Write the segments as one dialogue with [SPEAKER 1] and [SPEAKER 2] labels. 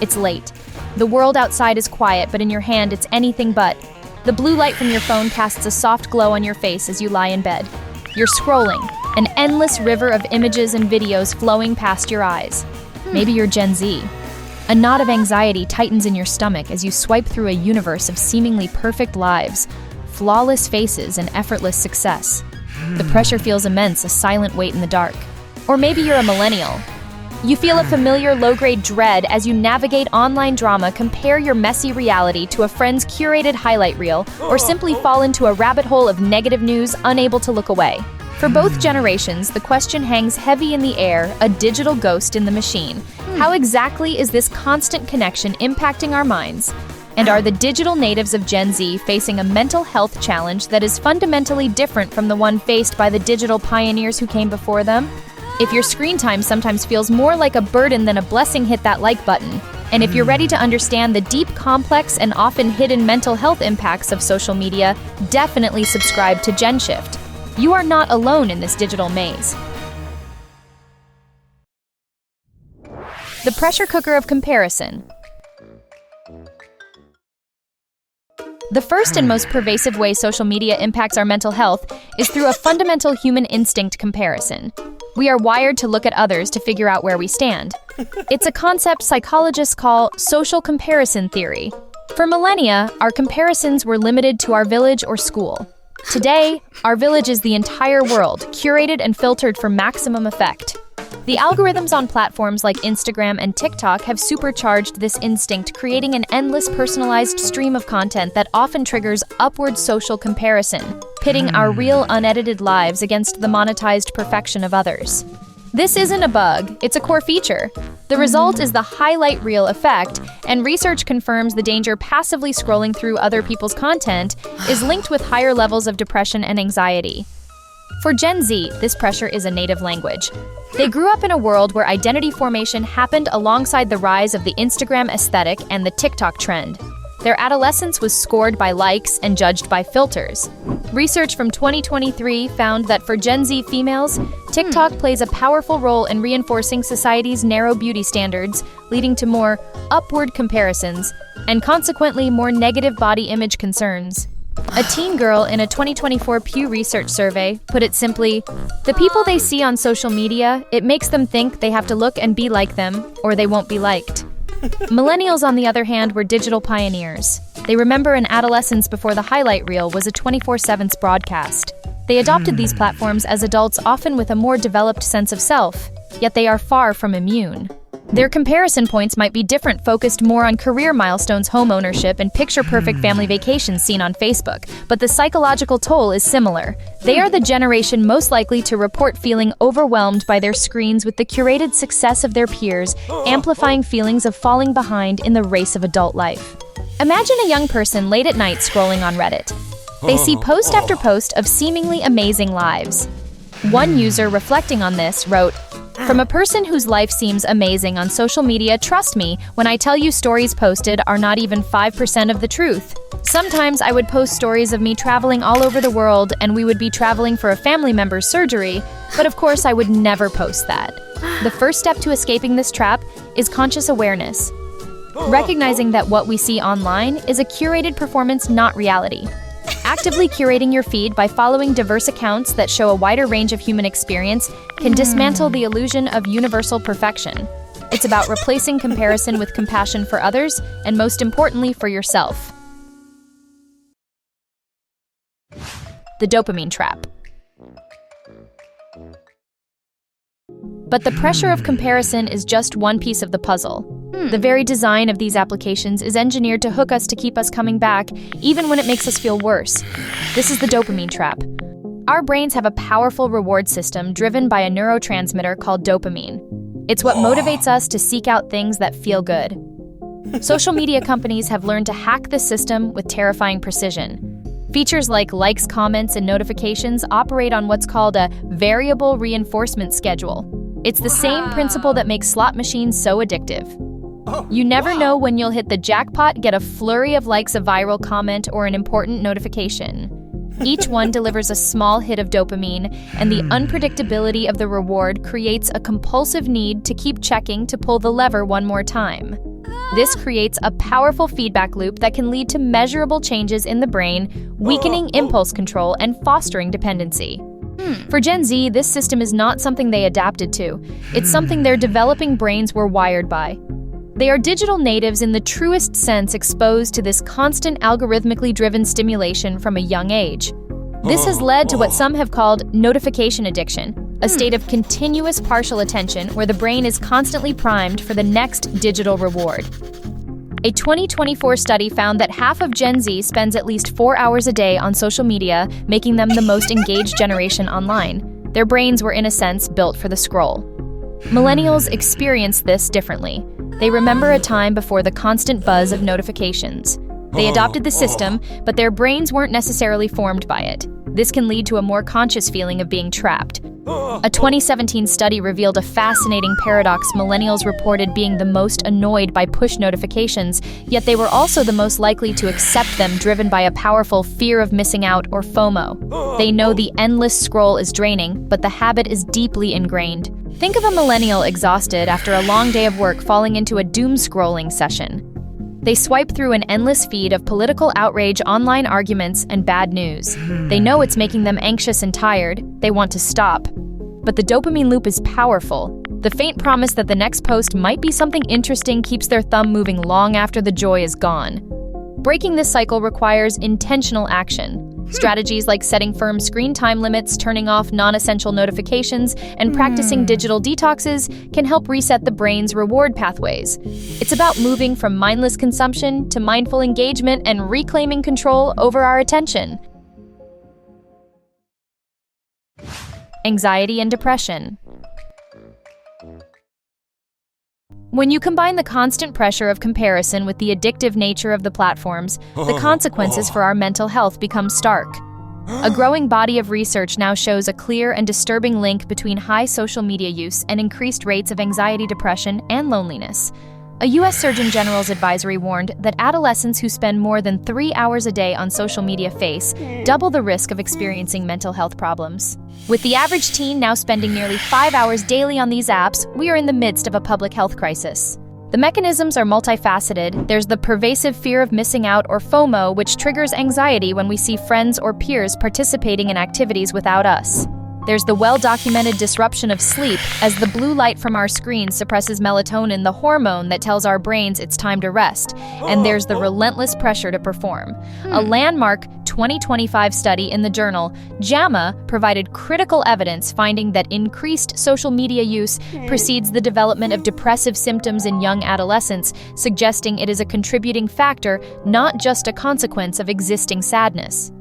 [SPEAKER 1] It's late. The world outside is quiet, but in your hand it's anything but. The blue light from your phone casts a soft glow on your face as you lie in bed. You're scrolling, an endless river of images and videos flowing past your eyes. Maybe you're Gen Z. A knot of anxiety tightens in your stomach as you swipe through a universe of seemingly perfect lives, flawless faces, and effortless success. The pressure feels immense, a silent weight in the dark. Or maybe you're a millennial. You feel a familiar low-grade dread as you navigate online drama, compare your messy reality to a friend's curated highlight reel, or simply fall into a rabbit hole of negative news, unable to look away. For both generations, the question hangs heavy in the air, a digital ghost in the machine. How exactly is this constant connection impacting our minds? And are the digital natives of Gen Z facing a mental health challenge that is fundamentally different from the one faced by the digital pioneers who came before them? If your screen time sometimes feels more like a burden than a blessing, hit that like button. And if you're ready to understand the deep, complex, and often hidden mental health impacts of social media, definitely subscribe to GENSHIFT. You are not alone in this digital maze. The pressure cooker of comparison. The first and most pervasive way social media impacts our mental health is through a fundamental human instinct: comparison. We are wired to look at others to figure out where we stand. It's a concept psychologists call social comparison theory. For millennia, our comparisons were limited to our village or school. Today, our village is the entire world, curated and filtered for maximum effect. The algorithms on platforms like Instagram and TikTok have supercharged this instinct, creating an endless personalized stream of content that often triggers upward social comparison, pitting our real, unedited lives against the monetized perfection of others. This isn't a bug, it's a core feature. The result is the highlight reel effect, and research confirms the danger passively scrolling through other people's content is linked with higher levels of depression and anxiety. For Gen Z, this pressure is a native language. They grew up in a world where identity formation happened alongside the rise of the Instagram aesthetic and the TikTok trend. Their adolescence was scored by likes and judged by filters. Research from 2023 found that for Gen Z females, TikTok plays a powerful role in reinforcing society's narrow beauty standards, leading to more upward comparisons and consequently more negative body image concerns. A teen girl in a 2024 Pew Research survey put it simply, the people they see on social media, it makes them think they have to look and be like them, or they won't be liked. Millennials, on the other hand, were digital pioneers. They remember an adolescence before the highlight reel was a 24/7 broadcast. They adopted these platforms as adults, often with a more developed sense of self, yet they are far from immune. Their comparison points might be different, focused more on career milestones, home ownership, and picture-perfect family vacations seen on Facebook, but the psychological toll is similar. They are the generation most likely to report feeling overwhelmed by their screens with the curated success of their peers, amplifying feelings of falling behind in the race of adult life. Imagine a young person late at night scrolling on Reddit. They see post after post of seemingly amazing lives. One user reflecting on this wrote, "From a person whose life seems amazing on social media, trust me when I tell you stories posted are not even 5% of the truth. Sometimes I would post stories of me traveling all over the world and we would be traveling for a family member's surgery, but of course I would never post that." The first step to escaping this trap is conscious awareness. Recognizing that what we see online is a curated performance, not reality. Actively curating your feed by following diverse accounts that show a wider range of human experience can dismantle the illusion of universal perfection. It's about replacing comparison with compassion for others, and most importantly, for yourself. The dopamine trap. But the pressure of comparison is just one piece of the puzzle. The very design of these applications is engineered to hook us, to keep us coming back, even when it makes us feel worse. This is the dopamine trap. Our brains have a powerful reward system driven by a neurotransmitter called dopamine. It's what motivates us to seek out things that feel good. Social media companies have learned to hack this system with terrifying precision. Features like likes, comments, and notifications operate on what's called a variable reinforcement schedule. It's the same principle that makes slot machines so addictive. You never know when you'll hit the jackpot, get a flurry of likes, a viral comment, or an important notification. Each one delivers a small hit of dopamine, and the unpredictability of the reward creates a compulsive need to keep checking, to pull the lever one more time. This creates a powerful feedback loop that can lead to measurable changes in the brain, weakening impulse control and fostering dependency. For Gen Z, this system is not something they adapted to. It's something their developing brains were wired by. They are digital natives in the truest sense, exposed to this constant algorithmically driven stimulation from a young age. This has led to what some have called notification addiction, a state of continuous partial attention where the brain is constantly primed for the next digital reward. A 2024 study found that half of Gen Z spends at least 4 hours a day on social media, making them the most engaged generation online. Their brains were, in a sense, built for the scroll. Millennials experience this differently. They remember a time before the constant buzz of notifications. They adopted the system, but their brains weren't necessarily formed by it. This can lead to a more conscious feeling of being trapped. A 2017 study revealed a fascinating paradox. Millennials reported being the most annoyed by push notifications, yet they were also the most likely to accept them, driven by a powerful fear of missing out, or FOMO. They know the endless scroll is draining, but the habit is deeply ingrained. Think of a millennial exhausted after a long day of work falling into a doom scrolling session. They swipe through an endless feed of political outrage, online arguments, and bad news. They know it's making them anxious and tired. They want to stop. But the dopamine loop is powerful. The faint promise that the next post might be something interesting keeps their thumb moving long after the joy is gone. Breaking this cycle requires intentional action. Strategies like setting firm screen time limits, turning off non-essential notifications, and practicing digital detoxes can help reset the brain's reward pathways. It's about moving from mindless consumption to mindful engagement and reclaiming control over our attention. Anxiety and depression. When you combine the constant pressure of comparison with the addictive nature of the platforms, the consequences for our mental health become stark. A growing body of research now shows a clear and disturbing link between high social media use and increased rates of anxiety, depression, and loneliness. A U.S. Surgeon General's advisory warned that adolescents who spend more than 3 hours a day on social media face double the risk of experiencing mental health problems. With the average teen now spending nearly 5 hours daily on these apps, we are in the midst of a public health crisis. The mechanisms are multifaceted. There's the pervasive fear of missing out, or FOMO, which triggers anxiety when we see friends or peers participating in activities without us. There's the well-documented disruption of sleep, as the blue light from our screens suppresses melatonin, the hormone that tells our brains it's time to rest. And there's the relentless pressure to perform. A landmark 2025 study in the journal JAMA provided critical evidence, finding that increased social media use precedes the development of depressive symptoms in young adolescents, suggesting it is a contributing factor, not just a consequence of existing sadness.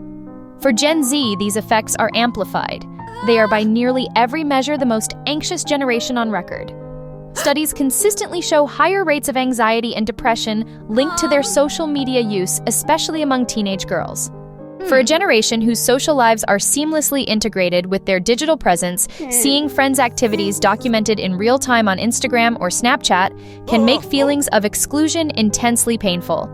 [SPEAKER 1] For Gen Z, these effects are amplified. They are by nearly every measure the most anxious generation on record. Studies consistently show higher rates of anxiety and depression linked to their social media use, especially among teenage girls. For a generation whose social lives are seamlessly integrated with their digital presence, seeing friends' activities documented in real time on Instagram or Snapchat can make feelings of exclusion intensely painful.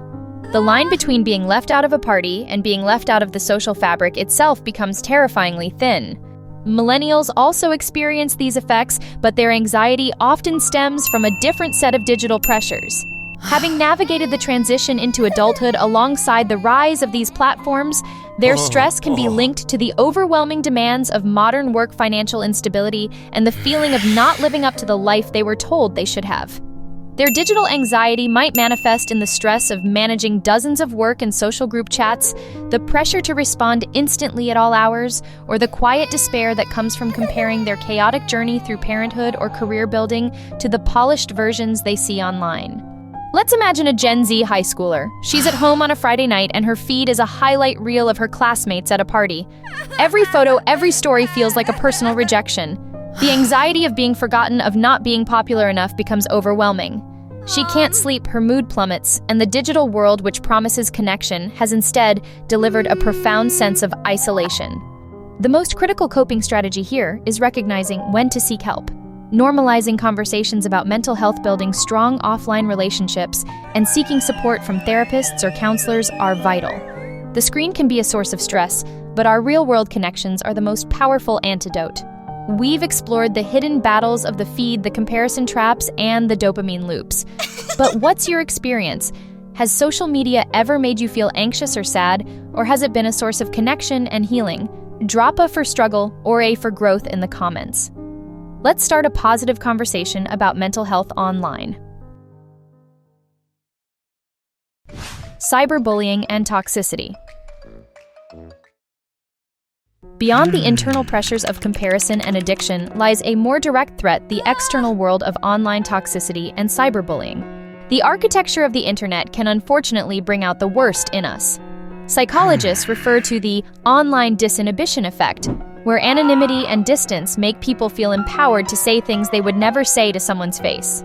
[SPEAKER 1] The line between being left out of a party and being left out of the social fabric itself becomes terrifyingly thin. Millennials also experience these effects, but their anxiety often stems from a different set of digital pressures. Having navigated the transition into adulthood alongside the rise of these platforms, their stress can be linked to the overwhelming demands of modern work, financial instability, and the feeling of not living up to the life they were told they should have. Their digital anxiety might manifest in the stress of managing dozens of work and social group chats, the pressure to respond instantly at all hours, or the quiet despair that comes from comparing their chaotic journey through parenthood or career building to the polished versions they see online. Let's imagine a Gen Z high schooler. She's at home on a Friday night and her feed is a highlight reel of her classmates at a party. Every photo, every story feels like a personal rejection. The anxiety of being forgotten, of not being popular enough, becomes overwhelming. She can't sleep, her mood plummets, and the digital world, which promises connection, has instead delivered a profound sense of isolation. The most critical coping strategy here is recognizing when to seek help. Normalizing conversations about mental health, building strong offline relationships, and seeking support from therapists or counselors are vital. The screen can be a source of stress, but our real-world connections are the most powerful antidote. We've explored the hidden battles of the feed, the comparison traps, and the dopamine loops. But what's your experience? Has social media ever made you feel anxious or sad, or has it been a source of connection and healing? Drop a for struggle or a for growth in the comments. Let's start a positive conversation about mental health online. Cyberbullying and toxicity. Beyond the internal pressures of comparison and addiction lies a more direct threat: the external world of online toxicity and cyberbullying. The architecture of the internet can unfortunately bring out the worst in us. Psychologists refer to the online disinhibition effect, where anonymity and distance make people feel empowered to say things they would never say to someone's face.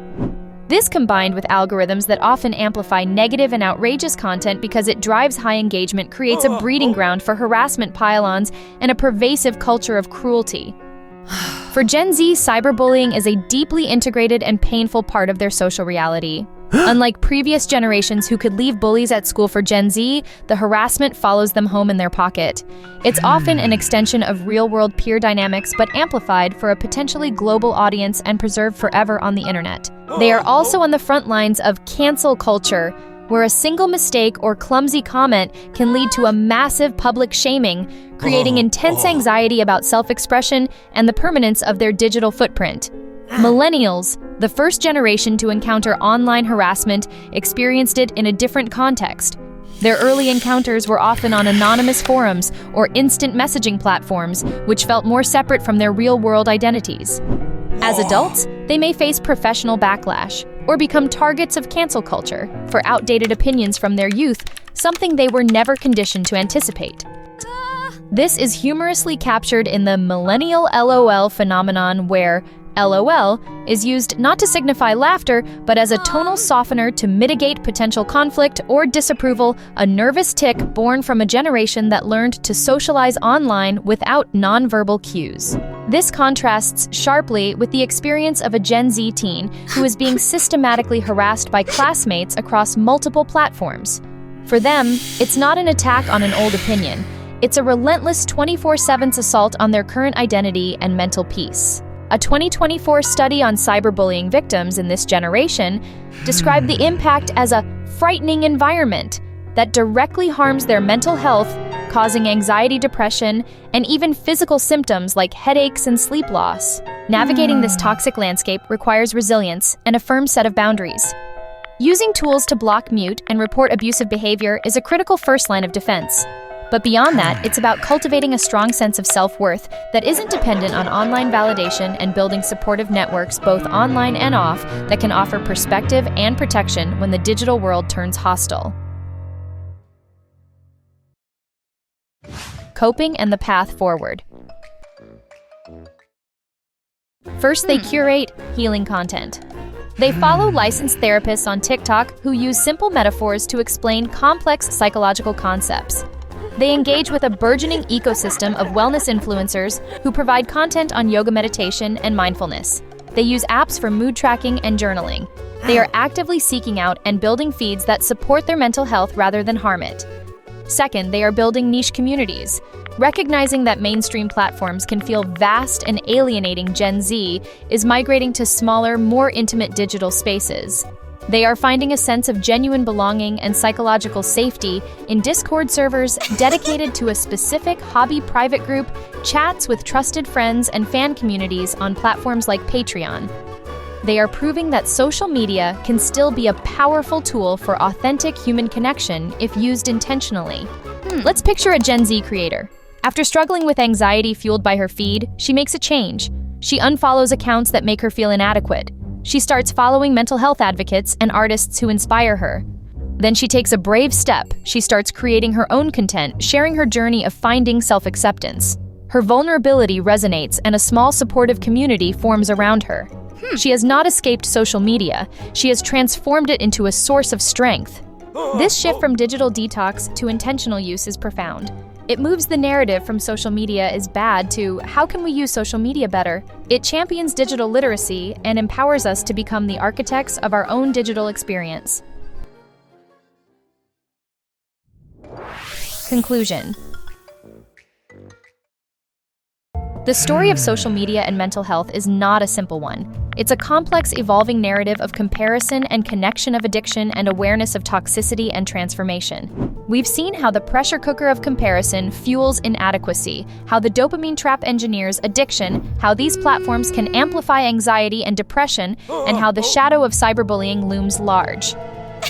[SPEAKER 1] This, combined with algorithms that often amplify negative and outrageous content because it drives high engagement, creates a breeding ground for harassment pile-ons and a pervasive culture of cruelty. For Gen Z, cyberbullying is a deeply integrated and painful part of their social reality. Unlike previous generations who could leave bullies at school, for Gen Z, the harassment follows them home in their pocket. It's often an extension of real-world peer dynamics, but amplified for a potentially global audience and preserved forever on the internet. They are also on the front lines of cancel culture, where a single mistake or clumsy comment can lead to a massive public shaming, creating intense anxiety about self-expression and the permanence of their digital footprint. Millennials, the first generation to encounter online harassment, experienced it in a different context. Their early encounters were often on anonymous forums or instant messaging platforms, which felt more separate from their real-world identities. As adults, they may face professional backlash or become targets of cancel culture for outdated opinions from their youth, something they were never conditioned to anticipate. This is humorously captured in the millennial LOL phenomenon, where LOL is used not to signify laughter, but as a tonal softener to mitigate potential conflict or disapproval, a nervous tic born from a generation that learned to socialize online without nonverbal cues. This contrasts sharply with the experience of a Gen Z teen who is being systematically harassed by classmates across multiple platforms. For them, it's not an attack on an old opinion. It's a relentless 24/7 assault on their current identity and mental peace. A 2024 study on cyberbullying victims in this generation described the impact as a frightening environment that directly harms their mental health, causing anxiety, depression, and even physical symptoms like headaches and sleep loss. Navigating this toxic landscape requires resilience and a firm set of boundaries. Using tools to block, mute, and report abusive behavior is a critical first line of defense. But beyond that, it's about cultivating a strong sense of self-worth that isn't dependent on online validation and building supportive networks, both online and off, that can offer perspective and protection when the digital world turns hostile. Coping and the path forward. First, they curate healing content. They follow licensed therapists on TikTok who use simple metaphors to explain complex psychological concepts. They engage with a burgeoning ecosystem of wellness influencers who provide content on yoga, meditation, and mindfulness. They use apps for mood tracking and journaling. They are actively seeking out and building feeds that support their mental health rather than harm it. Second, they are building niche communities. Recognizing that mainstream platforms can feel vast and alienating, Gen Z is migrating to smaller, more intimate digital spaces. They are finding a sense of genuine belonging and psychological safety in Discord servers dedicated to a specific hobby, private group, chats with trusted friends, and fan communities on platforms like Patreon. They are proving that social media can still be a powerful tool for authentic human connection if used intentionally. Let's picture a Gen Z creator. After struggling with anxiety fueled by her feed, she makes a change. She unfollows accounts that make her feel inadequate. She starts following mental health advocates and artists who inspire her. Then she takes a brave step. She starts creating her own content, sharing her journey of finding self-acceptance. Her vulnerability resonates, and a small supportive community forms around her. She has not escaped social media. She has transformed it into a source of strength. This shift from digital detox to intentional use is profound. It moves the narrative from social media is bad to how can we use social media better? It champions digital literacy and empowers us to become the architects of our own digital experience. Conclusion. The story of social media and mental health is not a simple one. It's a complex, evolving narrative of comparison and connection of addiction and awareness of toxicity and transformation. We've seen how the pressure cooker of comparison fuels inadequacy, how the dopamine trap engineers addiction, how these platforms can amplify anxiety and depression, and how the shadow of cyberbullying looms large.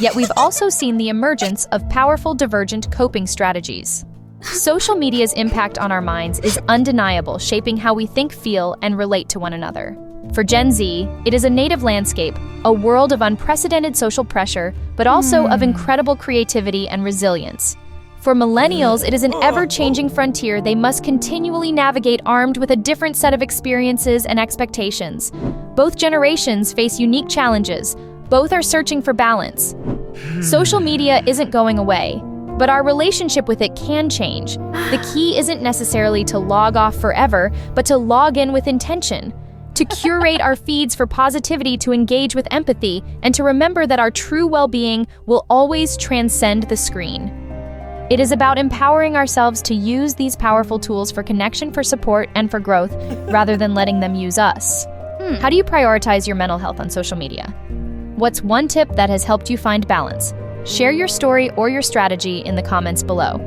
[SPEAKER 1] Yet we've also seen the emergence of powerful divergent coping strategies. Social media's impact on our minds is undeniable, shaping how we think, feel, and relate to one another. For Gen Z, it is a native landscape, a world of unprecedented social pressure, but also of incredible creativity and resilience. For millennials, it is an ever-changing frontier they must continually navigate, armed with a different set of experiences and expectations. Both generations face unique challenges. Both are searching for balance. Social media isn't going away, but our relationship with it can change. The key isn't necessarily to log off forever, but to log in with intention, to curate our feeds for positivity, to engage with empathy, and to remember that our true well-being will always transcend the screen. It is about empowering ourselves to use these powerful tools for connection, for support, and for growth, rather than letting them use us. How do you prioritize your mental health on social media? What's one tip that has helped you find balance? Share your story or your strategy in the comments below.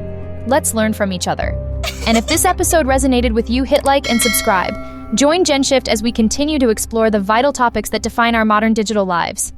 [SPEAKER 1] Let's learn from each other. And if this episode resonated with you, hit like and subscribe. Join GenShift as we continue to explore the vital topics that define our modern digital lives.